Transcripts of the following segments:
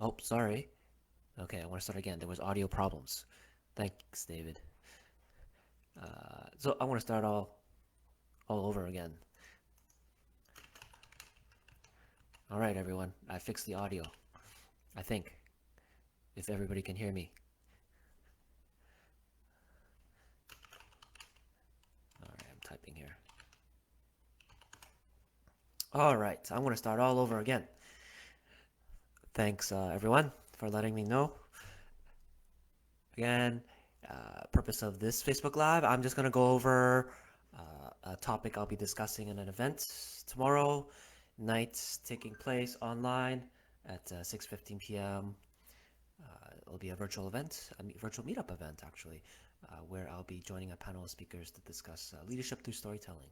Oh, sorry. Okay, I want to start again. There was audio problems. Thanks, David. So I want to start all over again. All right, everyone. I fixed the audio. I think if everybody can hear me. All right, I'm typing here. All right, I'm going to start all over again. Thanks, everyone, for letting me know. Again, purpose of this Facebook Live, I'm just going to go over a topic I'll be discussing in an event tomorrow night, taking place online at 6:15 p.m. It'll be a virtual event, virtual meetup event actually, where I'll be joining a panel of speakers to discuss leadership through storytelling.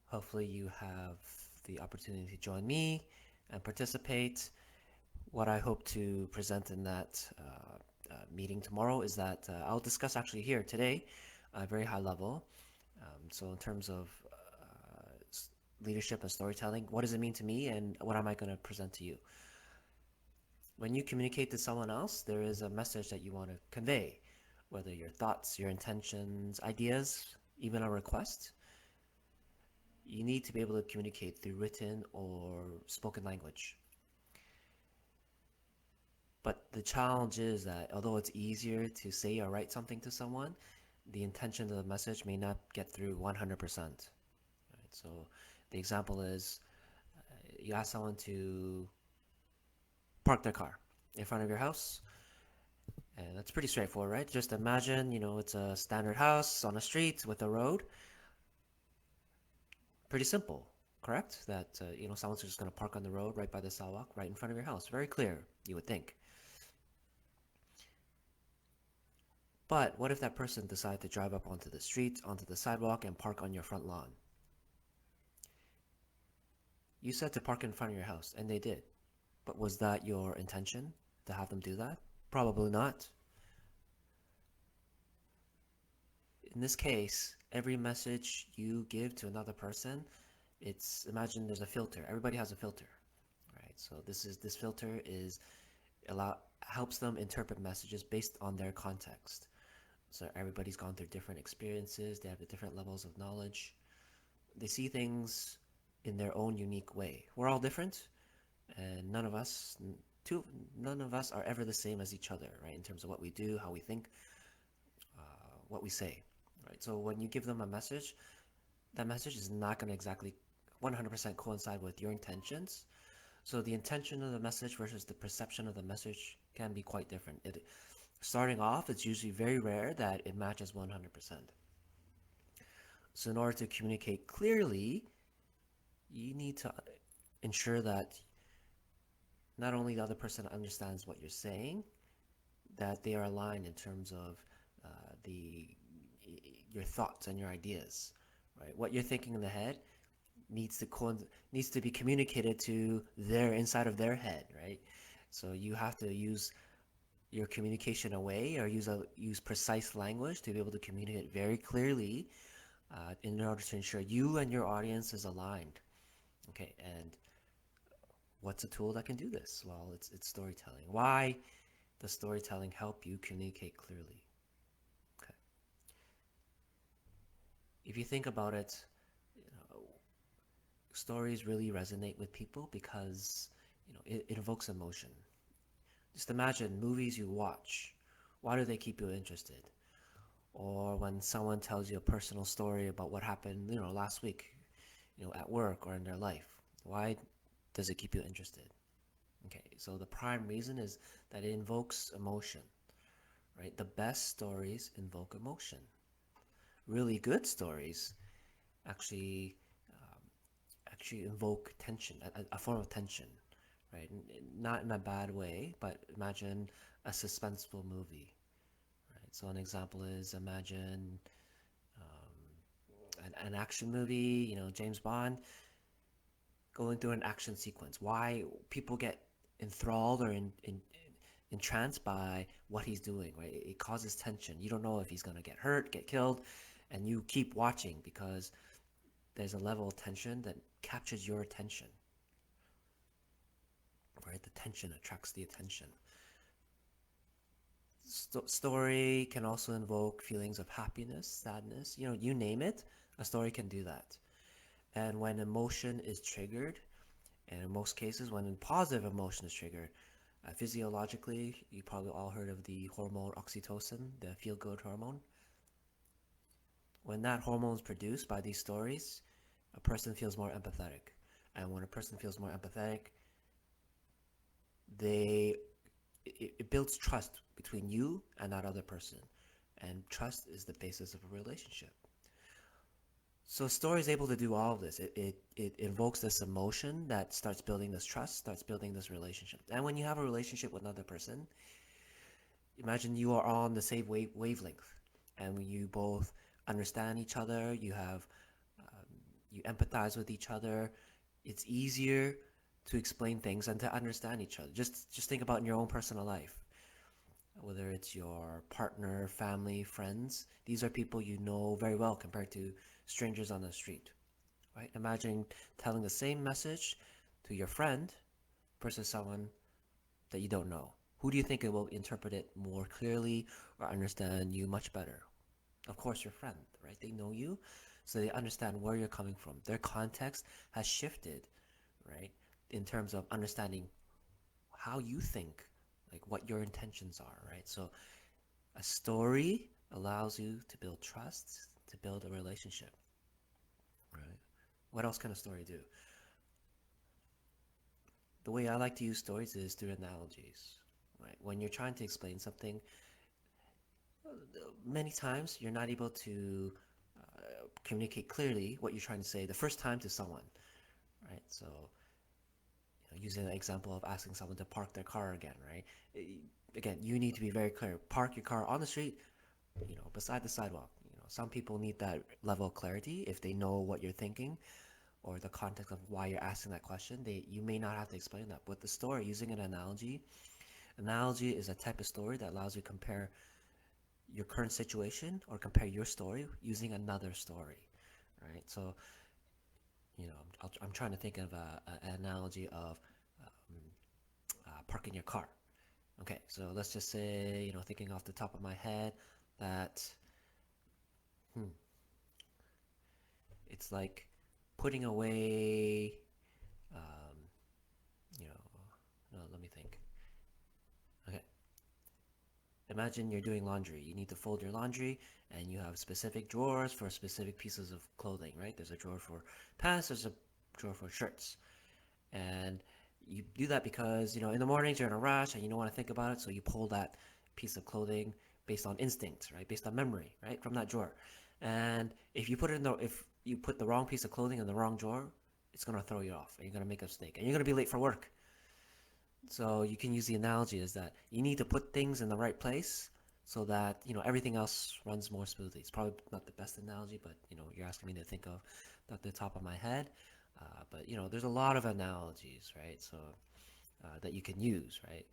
Hopefully, you have the opportunity to join me and participate. What I hope to present in that meeting tomorrow is that I'll discuss actually here today, a very high level. So, in terms of leadership and storytelling, what does it mean to me, and what am I going to present to you? When you communicate to someone else, there is a message that you want to convey, whether your thoughts, your intentions, ideas, even a request. You need to be able to communicate through written or spoken language. But the challenge is that although it's easier to say or write something to someone, the intention of the message may not get through 100%. Right? So the example is you ask someone to park their car in front of your house. And that's pretty straightforward, right? Just imagine, it's a standard house on a street with a road. Pretty simple, correct? That, someone's just going to park on the road right by the sidewalk, right in front of your house. Very clear, you would think. But what if that person decided to drive up onto the street, onto the sidewalk, and park on your front lawn? You said to park in front of your house, and they did. But was that your intention to have them do that? Probably not. In this case, every message you give to another person, imagine there's a filter. Everybody has a filter, right? So this filter is allow helps them interpret messages based on their context. So everybody's gone through different experiences, they have different levels of knowledge. They see things in their own unique way. We're all different, and none of us are ever the same as each other, right? In terms of what we do, how we think, what we say, right? So when you give them a message, that message is not going to exactly 100% coincide with your intentions. So the intention of the message versus the perception of the message can be quite different. Starting off, it's usually very rare that it matches 100%. So in order to communicate clearly, you need to ensure that not only the other person understands what you're saying, that they are aligned in terms of the your thoughts and your ideas, right? What you're thinking in the head needs to be communicated to their inside of their head, right? So you have to use your communication away or use precise language to be able to communicate very clearly in order to ensure you and your audience is aligned. Okay, and what's a tool that can do this? Well, it's storytelling. Why does storytelling help you communicate clearly? Okay, if you think about it, you know, stories really resonate with people because it evokes emotion. Just imagine movies you watch. Why do they keep you interested? Or when someone tells you a personal story about what happened, last week, at work or in their life. Why does it keep you interested? Okay, so the prime reason is that it invokes emotion, right? The best stories invoke emotion. Really good stories actually actually invoke tension, a form of tension, right? Not in a bad way, but imagine a suspenseful movie, right? So an example is imagine an action movie, James Bond going through an action sequence. Why people get enthralled or entranced by what he's doing, right? It causes tension. You don't know if he's gonna get hurt, get killed, and you keep watching because there's a level of tension that captures your attention. Right? right? The tension attracts the attention. Story can also invoke feelings of happiness, sadness, you name it, a story can do that. And when emotion is triggered, and in most cases, when a positive emotion is triggered, physiologically, you probably all heard of the hormone oxytocin, the feel-good hormone. When that hormone is produced by these stories, a person feels more empathetic. And when a person feels more empathetic, they it builds trust between you and that other person. And trust is the basis of a relationship. So story is able to do all of this. It invokes this emotion that starts building this trust, starts building this relationship. And when you have a relationship with another person, imagine you are on the same wavelength, and you both understand each other. You empathize with each other. It's easier to explain things and to understand each other. Just think about in your own personal life, whether it's your partner, family, friends. These are people you know very well compared to strangers on the street, right? Imagine telling the same message to your friend versus someone that you don't know. Who do you think it will interpret it more clearly or understand you much better? Of course, your friend, right? They know you, so they understand where you're coming from. Their context has shifted, right? In terms of understanding how you think, like what your intentions are, right? So a story allows you to build trust, to build a relationship, right? What else can a story do? The way I like to use stories is through analogies, right? When you're trying to explain something, many times you're not able to communicate clearly what you're trying to say the first time to someone, right? So, using the example of asking someone to park their car again, right? Again, you need to be very clear. Park your car on the street, beside the sidewalk. Some people need that level of clarity if they know what you're thinking or the context of why you're asking that question. You may not have to explain that. With the story, using an analogy is a type of story that allows you to compare your current situation or compare your story using another story, right? So, I'm trying to think of an analogy of parking your car. Okay, so let's just say, thinking off the top of my head that hmm, it's like putting away, um, you know, no, let me think. Okay, imagine you're doing laundry. You need to fold your laundry, and you have specific drawers for specific pieces of clothing, right? There's a drawer for pants, there's a drawer for shirts. And you do that because, in the mornings you're in a rush and you don't want to think about it, so you pull that piece of clothing based on instinct, right? Based on memory, right? From that drawer. And if you put the wrong piece of clothing in the wrong drawer, it's gonna throw you off, and you're gonna make a mistake, and you're gonna be late for work. So you can use the analogy is that you need to put things in the right place so that everything else runs more smoothly. It's probably not the best analogy, but you're asking me to think of at the top of my head. But there's a lot of analogies, right? So that you can use, right,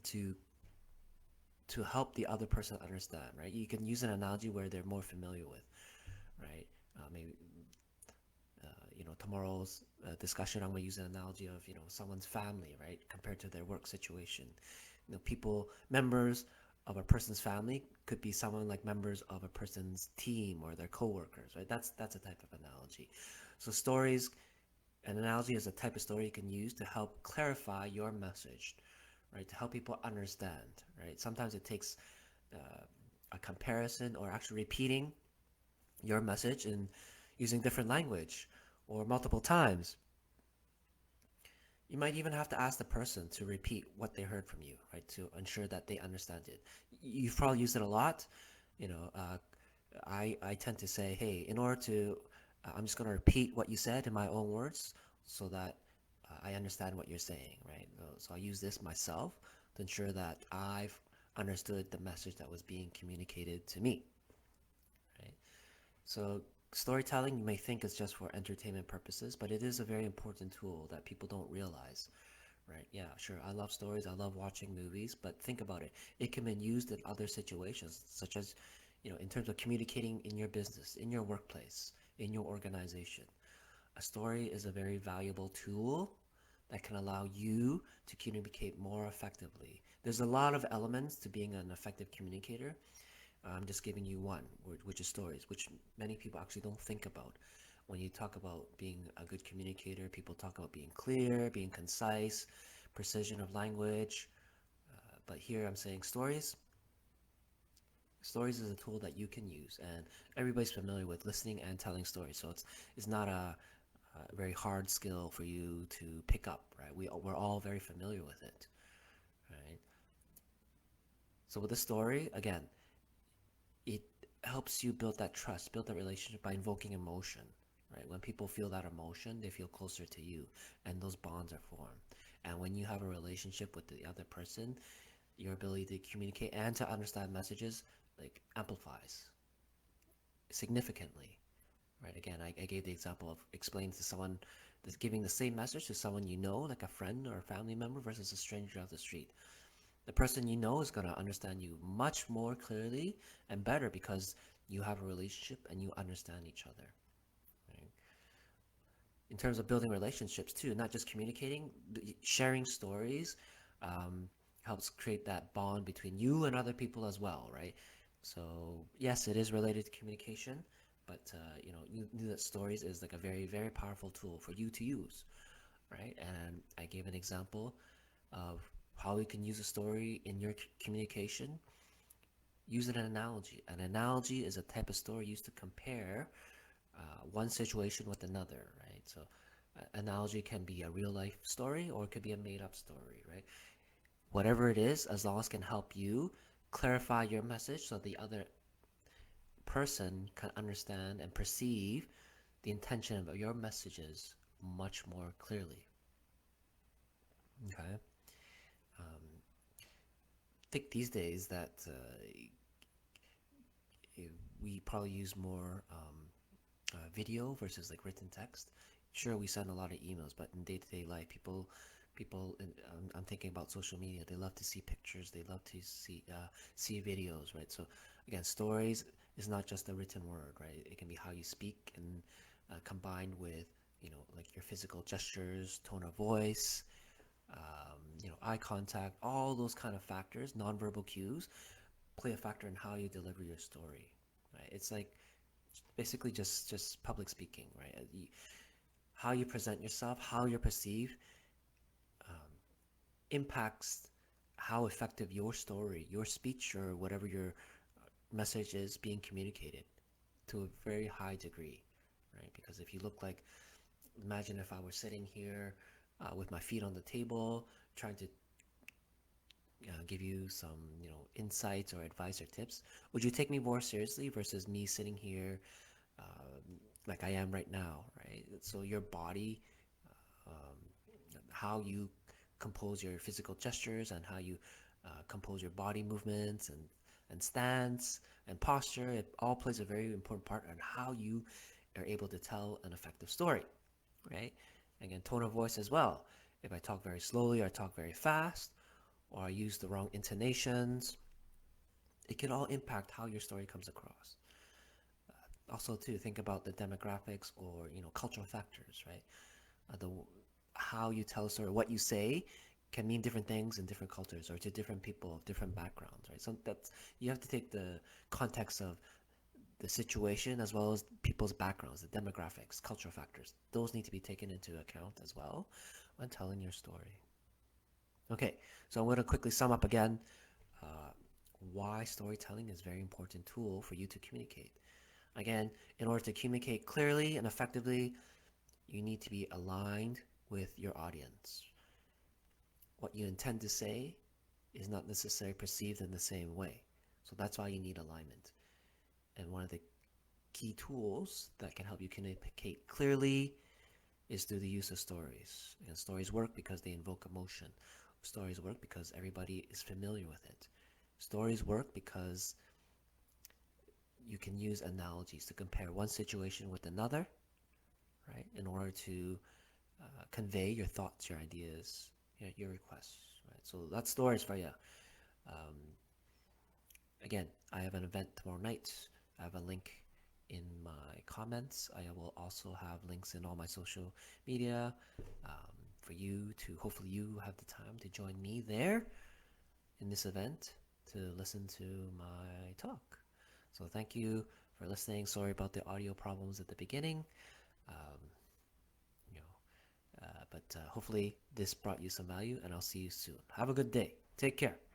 to help the other person understand, right? You can use an analogy where they're more familiar with, right? Maybe tomorrow's discussion, I'm going to use an analogy of someone's family, right, compared to their work situation. Members of a person's family could be someone like members of a person's team or their coworkers, right? That's a type of analogy. So stories, an analogy is a type of story you can use to help clarify your message, right? To help people understand, right? Sometimes it takes a comparison or actually repeating your message and using different language or multiple times. You might even have to ask the person to repeat what they heard from you, right, to ensure that they understand it. You've probably used it a lot. You know, uh, I tend to say, hey, in order to, I'm just going to repeat what you said in my own words so that I understand what you're saying, right? So I use this myself to ensure that I've understood the message that was being communicated to me, right? So storytelling you may think is just for entertainment purposes, but it is a very important tool that people don't realize, right? Yeah, sure, I love stories, I love watching movies, but think about it. It can be used in other situations, such as, in terms of communicating in your business, in your workplace, in your organization. A story is a very valuable tool that can allow you to communicate more effectively. There's a lot of elements to being an effective communicator. I'm just giving you one, which is stories, which many people actually don't think about. When you talk about being a good communicator, people talk about being clear, being concise, precision of language. But here I'm saying stories. Stories is a tool that you can use, and everybody's familiar with listening and telling stories. So it's not a very hard skill for you to pick up, right? We're all very familiar with it, right? So with the story, again, it helps you build that trust, build that relationship by invoking emotion, right? When people feel that emotion, they feel closer to you, and those bonds are formed. And when you have a relationship with the other person, your ability to communicate and to understand messages like amplifies significantly, right? Again, I gave the example of explaining to someone, giving the same message to someone you know, like a friend or a family member, versus a stranger off the street. The person you know is going to understand you much more clearly and better because you have a relationship and you understand each other. Right? In terms of building relationships too, not just communicating, sharing stories um, helps create that bond between you and other people as well, right? So yes, it is related to communication, but you knew that stories is like a very, very powerful tool for you to use, right? And I gave an example of how you can use a story in your communication. Use an analogy. An analogy is a type of story used to compare one situation with another, right? So, analogy can be a real life story or it could be a made up story, right? Whatever it is, as long as it can help you clarify your message so the other person can understand and perceive the intention of your messages much more clearly. Okay. I think these days that we probably use more video versus like written text. Sure, we send a lot of emails, but in day-to-day life, I'm thinking about social media. They love to see pictures. They love to see videos, right? So again, stories is not just a written word, right? It can be how you speak and combined with like your physical gestures, tone of voice, eye contact, all those kind of factors, nonverbal cues play a factor in how you deliver your story, right? It's like basically just public speaking, right? How you present yourself, how you're perceived, impacts how effective your story, your speech, or whatever your message is being communicated to a very high degree, right? Because if you look like, imagine if I were sitting here with my feet on the table, trying to give you some, insights or advice or tips, would you take me more seriously versus me sitting here like I am right now, right? So your body, how you compose your physical gestures and how you compose your body movements and stance and posture, it all plays a very important part on how you are able to tell an effective story, right? Again, tone of voice as well. If I talk very slowly or talk very fast or I use the wrong intonations, it can all impact how your story comes across. Also, to think about the demographics or cultural factors, right? The how you tell a story, what you say, can mean different things in different cultures or to different people of different backgrounds, right? So that's you have to take the context of the situation as well as people's backgrounds, the demographics, cultural factors. Those need to be taken into account as well when telling your story. Okay, so I'm going to quickly sum up again uh, why storytelling is a very important tool for you to communicate. Again, in order to communicate clearly and effectively, you need to be aligned with your audience. What you intend to say is not necessarily perceived in the same way. So that's why you need alignment. And one of the key tools that can help you communicate clearly is through the use of stories. And stories work because they invoke emotion. Stories work because everybody is familiar with it. Stories work because you can use analogies to compare one situation with another, right, in order to convey your thoughts, your ideas, your requests, right? So that's stories for you. Um, Again, I have an event tomorrow night. I have a link in my comments. I will also have links in all my social media for you to, hopefully you have the time to join me there in this event to listen to my talk. So thank you for listening. Sorry about the audio problems at the beginning. Um, but hopefully this brought you some value, and I'll see you soon. Have a good day. Take care.